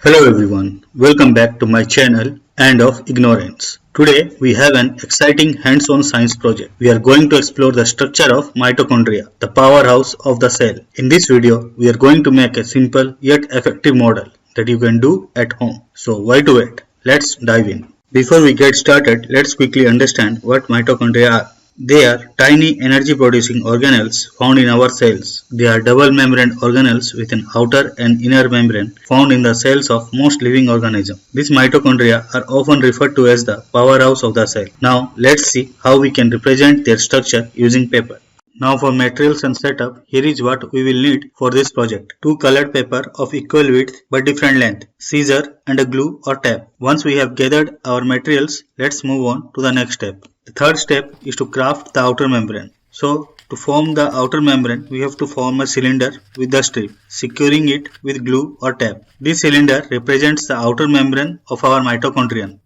Hello everyone, welcome back to my channel End of Ignorance. Today we have an exciting hands-on science project. We are going to explore the structure of mitochondria, the powerhouse of the cell. In this video, we are going to make a simple yet effective model that you can do at home. So why to wait? Let's dive in. Before we get started, let's quickly understand what mitochondria are. They are tiny energy-producing organelles found in our cells. They are double-membraned organelles with an outer and inner membrane found in the cells of most living organisms. These mitochondria are often referred to as the powerhouse of the cell. Now, let's see how we can represent their structure using paper. Now for materials and setup, here is what we will need for this project. Two colored paper of equal width but different length, scissor and a glue or tape. Once we have gathered our materials, let's move on to the next step. The third step is to craft the outer membrane. So to form the outer membrane, we have to form a cylinder with the strip, securing it with glue or tape. This cylinder represents the outer membrane of our mitochondria.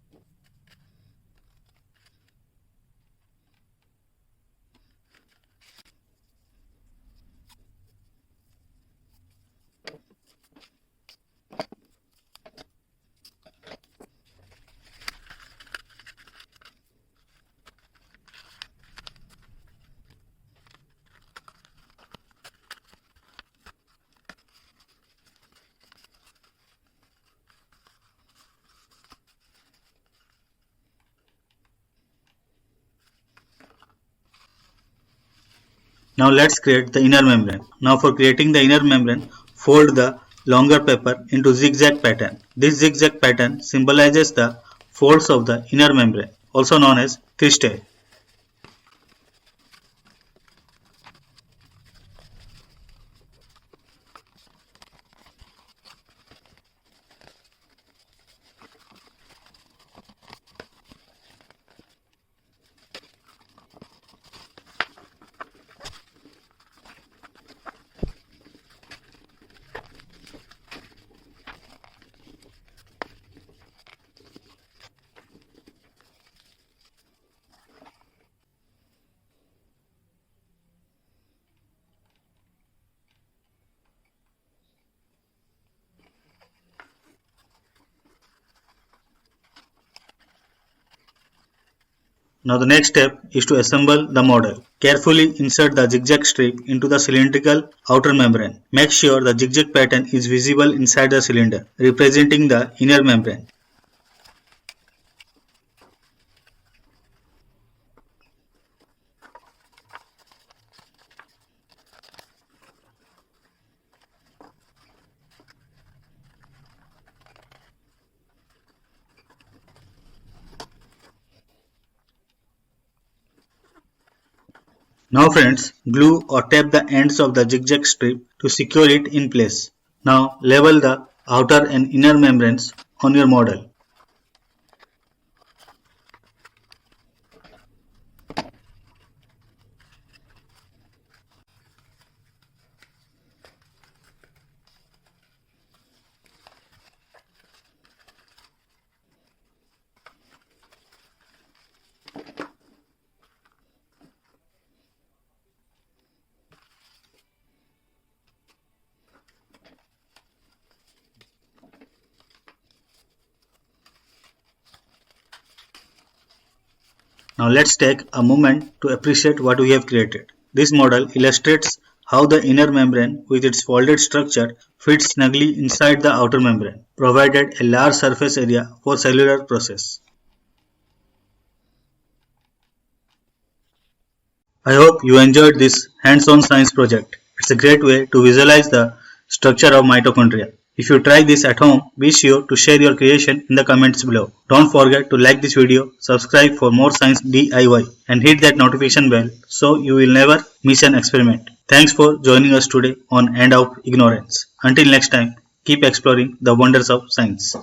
Now let's create the inner membrane. Now for creating the inner membrane, fold the longer paper into zigzag pattern. This zigzag pattern symbolizes the folds of the inner membrane, also known as cristae. Now the next step is to assemble the model. Carefully insert the zigzag strip into the cylindrical outer membrane. Make sure the zigzag pattern is visible inside the cylinder, representing the inner membrane. Now friends, glue or tape the ends of the zigzag strip to secure it in place. Now label the outer and inner membranes on your model. Now let's take a moment to appreciate what we have created. This model illustrates how the inner membrane with its folded structure fits snugly inside the outer membrane, provided a large surface area for cellular process. I hope you enjoyed this hands-on science project. It's a great way to visualize the structure of mitochondria. If you try this at home, be sure to share your creation in the comments below. Don't forget to like this video, subscribe for more science DIY and hit that notification bell so you will never miss an experiment. Thanks for joining us today on End of Ignorance. Until next time, keep exploring the wonders of science.